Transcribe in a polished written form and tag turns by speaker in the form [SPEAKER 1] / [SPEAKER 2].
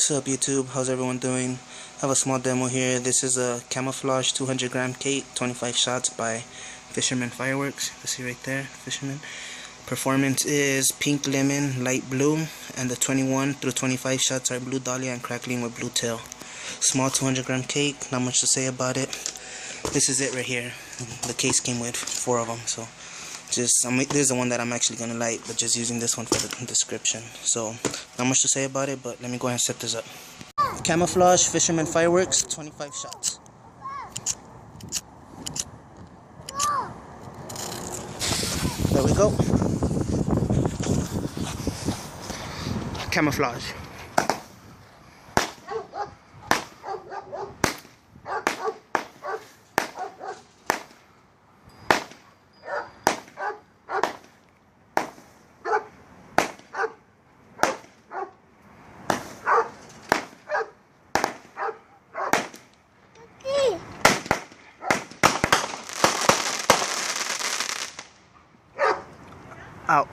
[SPEAKER 1] What's up YouTube? How's everyone doing? I have a small demo here. This is a Camouflage 200 gram cake, 25 shots by Fisherman Fireworks. You see right there, Fisherman. Performance is pink lemon, light blue, and the 21 through 25 shots are blue dahlia and crackling with blue tail. Small 200 gram cake, not much to say about it. This is it right here. The case came with 4 of them, so this is the one that I'm actually gonna light, but just using this one for the description. So not much to say about it, but let me go ahead and set this up. Camouflage Fisherman Fireworks, 25 shots. There we go. Camouflage. Out.